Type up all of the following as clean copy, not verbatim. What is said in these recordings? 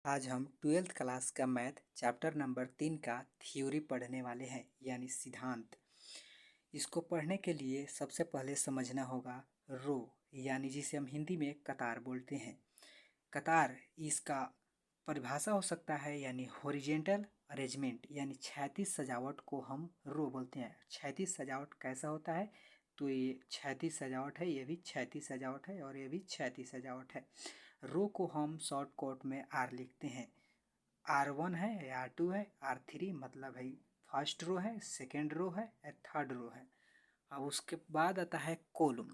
आज हम twelfth class का मैथ चैप्टर नंबर 3 का थ्योरी पढ़ने वाले हैं यानी सिद्धांत। इसको पढ़ने के लिए सबसे पहले समझना होगा रो यानी जिसे हम हिंदी में कतार बोलते हैं। कतार इसका परिभाषा हो सकता है यानी हॉरिजेंटल अरेंजमेंट यानी क्षैतिज सजावट को हम रो बोलते हैं। क्षैतिज सजावट कैसा होता है? तो ये क्षैतिज सजावट है, ये भी क्षैतिज सजावट है और ये भी क्षैतिज सजावट है। रो को हम शॉर्ट कोट में आर लिखते हैं। R1 है, R2 है, R3 मतलब है फर्स्ट रो है, सेकेंड रो है या थर्ड रो है। अब उसके बाद आता है कोलुम।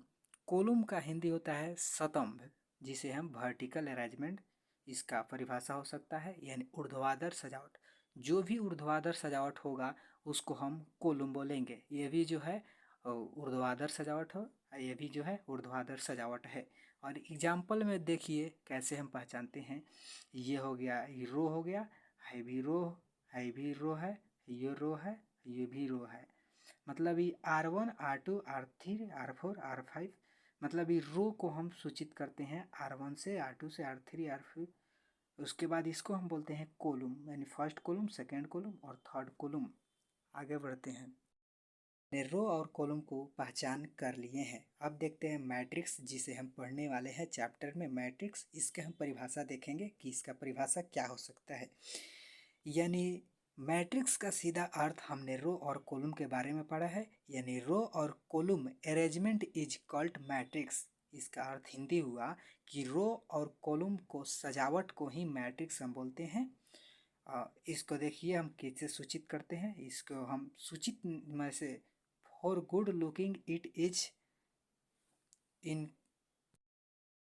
कोलुम का हिंदी होता है स्तंभ, जिसे हम वर्टिकल अरेंजमेंट इसका परिभाषा हो सकता है यानी ऊर्ध्वाधर सजावट। जो भी ऊर्ध्वाधर सजावट होगा उसको हम कोलुम बोलेंगे। ये भी जो है ऊर्ध्वाधर सजावट हो, ये भी जो है ऊर्ध्वाधर सजावट है। और एग्जाम्पल में देखिए कैसे हम पहचानते हैं। ये हो गया, ये रो हो गया, है भी रो, है भी रो है, ये रो है, ये भी रो है। मतलब ये R1, R2, R3, R4, R5 मतलब ये रो को हम सूचित करते हैं R1 से, R2 से, R3, R4। उसके बाद इसको हम बोलते हैं कोलुम यानी फर्स्ट कोलुम, सेकेंड कोलुम और थर्ड कोलुम। आगे बढ़ते हैं। रो और कॉलम को पहचान कर लिए हैं। अब देखते हैं मैट्रिक्स, जिसे हम पढ़ने वाले हैं चैप्टर में मैट्रिक्स। इसके हम परिभाषा देखेंगे कि इसका परिभाषा क्या हो सकता है। यानी मैट्रिक्स का सीधा अर्थ हमने रो और कॉलम के बारे में पढ़ा है। यानी रो और column arrangement is called matrix. इसका अर्थ हिंदी हुआ कि रो और कॉलम को सजावट को ही मैट्रिक्स हम बोलते हैं। इसको देखिए हम कैसे सूचित करते हैं। इसको हम सूचित में से for good looking it is in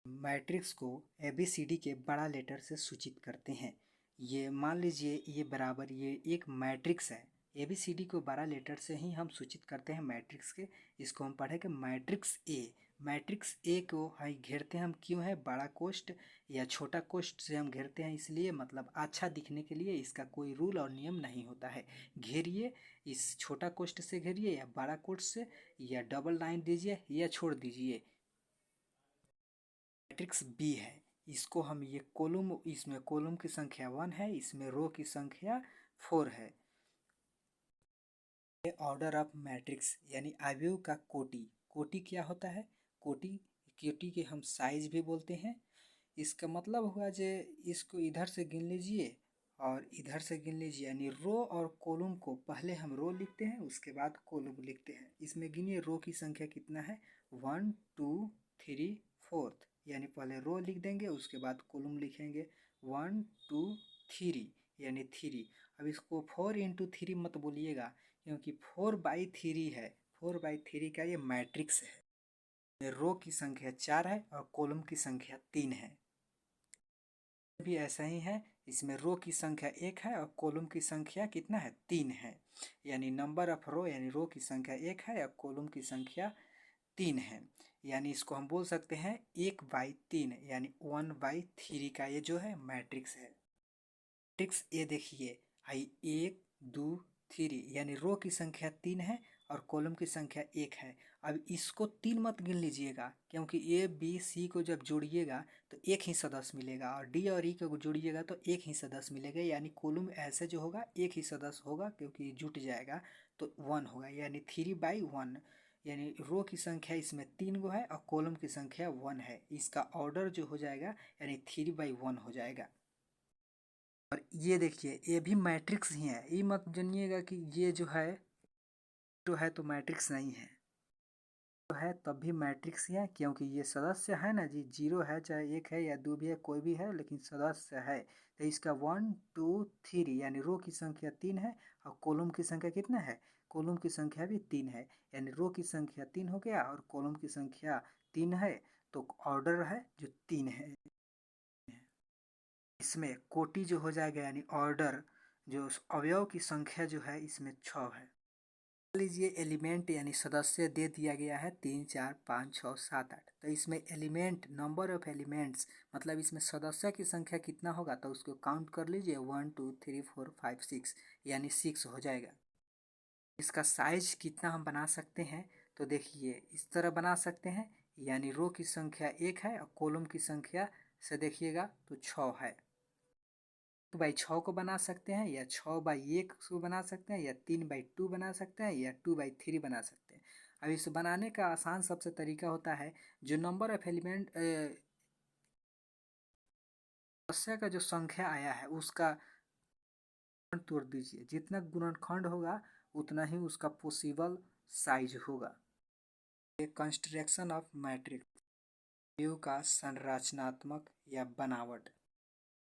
matrix को ABCD के बड़ा लेटर से सूचित करते हैं। ये मान लीजिए ये बराबर ये एक मैट्रिक्स है। ABCD को बड़ा लेटर से ही हम सूचित करते हैं मैट्रिक्स के। इसको हम पढ़ेंगे मैट्रिक्स ए। मैट्रिक्स ए को हम घेरते हैं हम क्यों है, बड़ा कोष्ठ या छोटा कोष्ठ से हम घेरते हैं इसलिए, मतलब अच्छा दिखने के लिए। इसका कोई रूल और नियम नहीं होता है। घेरिए, इस छोटा कोष्ठ से घेरिए या बड़ा कोष्ठ से, या डबल लाइन दीजिए या छोड़ दीजिए। मैट्रिक्स बी है। इसको हम ये कॉलम, इसमें कॉलम की संख्या 1 है, इसमें रो की संख्या 4 है। ऑर्डर ऑफ मैट्रिक्स यानी अवयव का कोटि। कोटि क्या होता है? कोटि, कोटि के हम साइज भी बोलते हैं। इसका मतलब हुआ जे इसको इधर से गिन लीजिए और इधर से गिन लीजिए। यानी रो और कॉलम को पहले हम रो लिखते हैं, उसके बाद कॉलम लिखते हैं। इसमें गिनिए रो की संख्या कितना है, 1 2 3 4। यानी पहले रो लिख देंगे, उसके बाद कॉलम लिखेंगे 1 2 3 यानी 3। अब इसको 4 × 3 मत बोलिएगा, क्योंकि 4/3 है। 4/3 का ये मैट्रिक्स है। रो की संख्या 4 है और कॉलम की संख्या 3 है। भी ऐसा ही है, इसमें रो की संख्या 1 है और कॉलम की संख्या कितना है, 3 है। यानी नंबर ऑफ रो यानी रो की संख्या 1 है और कॉलम की संख्या 3 है। यानी इसको हम बोल सकते हैं 1/3 यानी 1/3 का ये जो है मैट्रिक्स है। मैट्रिक्स ये देखिए, आई 1 2 3 यानी रो की संख्या 3 है और कॉलम की संख्या 1 है। अब इसको 3 मत गिन लीजिएगा, क्योंकि ABC को जब जोड़िएगा तो एक ही सदस्य मिलेगा और D और E को जोड़िएगा तो एक ही सदस्य मिलेगा। यानी कॉलम ऐसे जो होगा एक ही सदस्य होगा, क्योंकि जुट जाएगा तो 1 होगा। यानी 3/1 यानी रो की संख्या इसमें 3 गो है और कॉलम की संख्या 1 है। इसका ऑर्डर जो हो जाएगा यानी 3/1 हो जाएगा। और ये देखिए ये भी मैट्रिक्स ही है। ये मत जानिएगा कि ये जो है तो मैट्रिक्स नहीं है। तो है तब भी मैट्रिक्स ही है, क्योंकि ये सदस्य है ना जी। 0 है चाहे 1 है या 2 भी है, कोई भी है, लेकिन सदस्य है। तो इसका 1 2 3 यानी रो की संख्या 3 है और कॉलम की संख्या कितना है, कॉलम की संख्या भी 3 है। यानी रो की संख्या 3 हो गया और कॉलम की संख्या 3 है, तो ऑर्डर है जो 3 है। इसमें कोटि जो हो जाएगा यानी ऑर्डर, जो अवयव की संख्या जो है इसमें 6 है। मान लीजिए एलिमेंट यानी सदस्य दे दिया गया है 3 4 5 6 7 8। तो इसमें एलिमेंट, नंबर ऑफ एलिमेंट्स मतलब इसमें सदस्य की संख्या कितना होगा, तो उसको काउंट कर लीजिए 1 2 3 4 5 6 यानी 6 हो जाएगा। इसका साइज कितना हम बना सकते हैं, तो देखिए इस तरह बना सकते हैं। यानी रो की संख्या 1 है और कॉलम की संख्या से देखिएगा तो 6 है। 2/6 को बना सकते हैं, या 6/1 को बना सकते हैं, या 3/2 बना सकते हैं, या 2/3 बना सकते हैं। अब इसे बनाने का आसान सबसे तरीका होता है, जो नंबर ऑफ एलिमेंट समस्या का जो संख्या आया है उसका तोड़ दीजिए। जितना गुणनखंड होगा उतना ही उसका पॉसिबल साइज होगा। कंस्ट्रक्शन ऑफ मैट्रिक्स व्यू का संरचनात्मक या बनावट।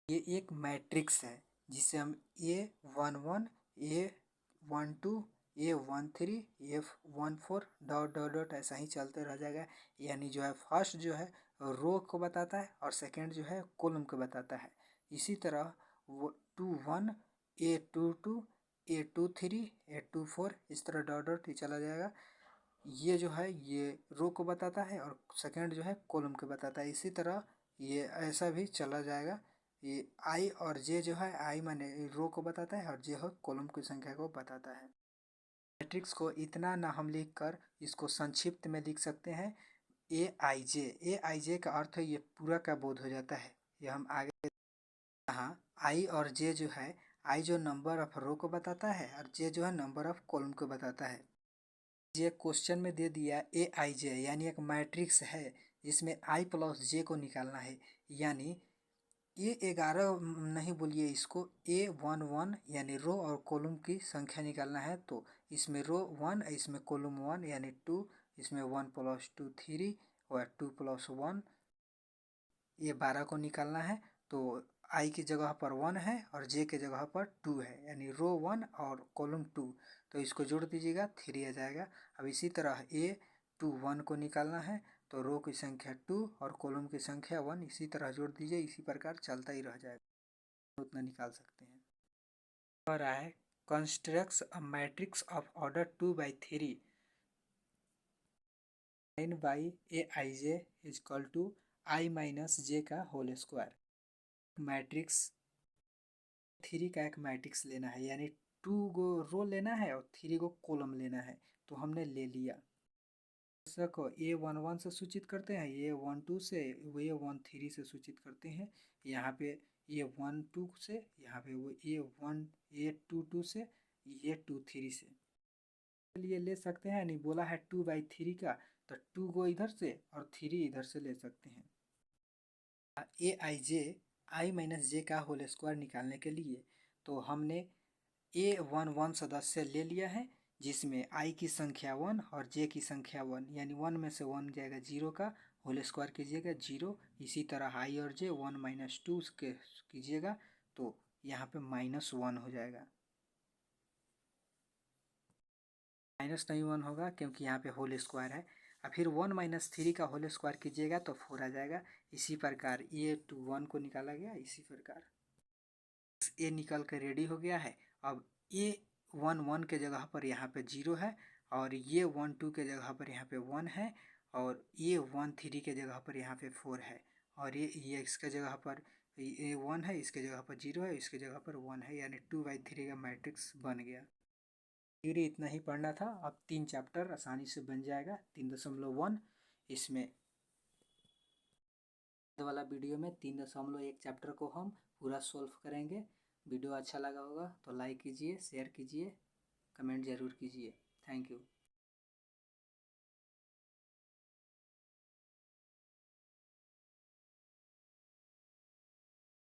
ये एक मैट्रिक्स है जिसे हम A11, A12, A13, A14 dot dot dot ऐसा ही चलते रह जाएगा। यानी जो है फर्स्ट जो है रो को बताता है और सेकंड जो है कॉलम को बताता है। इसी तरह वो 21, A22, A23, A24 इस तरह डॉट डॉट ही चला जाएगा। ये जो है ये रो को बताता है और सेकंड जो है कॉलम को बताता है। इसी तरह ये ऐसा भी चला जाएगा। ये आई और जे जो है, आई माने रो को बताता है और जे हो कॉलम की संख्या को बताता है। मैट्रिक्स को इतना ना हम लिख कर इसको संक्षिप्त में लिख सकते हैं ए आई जे का अर्थ ये पूरा का बोध हो जाता है। ये हम आगे यहाँ आई और जे जो है, आई जो नंबर ऑफ रो को बताता है और जे जो है नंबर ऑफ कॉलम को बताता है। ये क्वेश्चन में दे दिया ए आई जे यानी एक मैट्रिक्स है जिसमें आई प्लस जे को निकालना है। यानी A11 नहीं बोलिए इसको, A11 यानी रो और कॉलम की संख्या निकालना है। तो इसमें रो 1, इसमें कॉलम 1 यानी 2, इसमें 1 + 2 3 और 2 + 1 ये 12 को निकालना है। तो आई की जगह पर 1 है और जे के जगह पर 2 है, यानी रो 1 और कॉलम 2। तो इसको जोड़ दीजिएगा 3 आ जाएगा। अब इसी तरह A21 को निकालना है, तो रो की संख्या 2 और कॉलम की संख्या 1 इसी तरह जोड़ दीजिए। इसी प्रकार चलता ही रह जाएगा, उतना निकाल सकते हैं। कह रहा है constructs a matrix of order 2/3 9/Aij = I - j का होल स्क्वायर। मैट्रिक्स 3 का एक मैट्रिक्स लेना है, यानी 2 गो रो लेना है और 3 गो कॉलम लेना है। तो हमने ले लिया। को A11 से सूचित करते हैं, A12 से, A13 से सूचित करते हैं। यहाँ पे A12 से, यहाँ पे वो A22 से, A23 से लिए ले सकते हैं। नहीं बोला है 2/3 का, तो 2 गो इधर से और 3 इधर से ले सकते हैं। I - j का होल स्क्वायर निकालने के लिए तो हमने A11 सदस्य ले लिया है, जिसमें I की संख्या 1 और J की संख्या 1, यानी 1 में से 1 जाएगा 0 का होल स्क्वायर कीजिएगा 0। इसी तरह I और J 1 - 2 के कीजिएगा तो यहाँ पे -1 हो जाएगा। माइनस नहीं 1 होगा क्योंकि यहाँ पे होल स्क्वायर है। और फिर 1 - 3 का होल स्क्वायर कीजिएगा तो 4 आ जाएगा। इसी प्रकार A21 को निकाला गया। इसी प्रकार ए निकल कर रेडी हो गया है। अब A11 के जगह पर यहाँ पे 0 है और A12 के जगह पर यहाँ पे 1 है और A13 के जगह पर यहाँ पे 4 है और ये इसके जगह पर A1 है, इसके जगह पर 0 है, इसके जगह पर 1 है, यानी 2/3 का मैट्रिक्स बन गया। थ्योरी इतना ही पढ़ना था। अब 3 चैप्टर आसानी से बन जाएगा। 3.1 इसमें वाला वीडियो में 3.1 चैप्टर को हम पूरा सॉल्व करेंगे। वीडियो अच्छा लगा होगा तो लाइक कीजिए, शेयर कीजिए, कमेंट ज़रूर कीजिए। Thank you.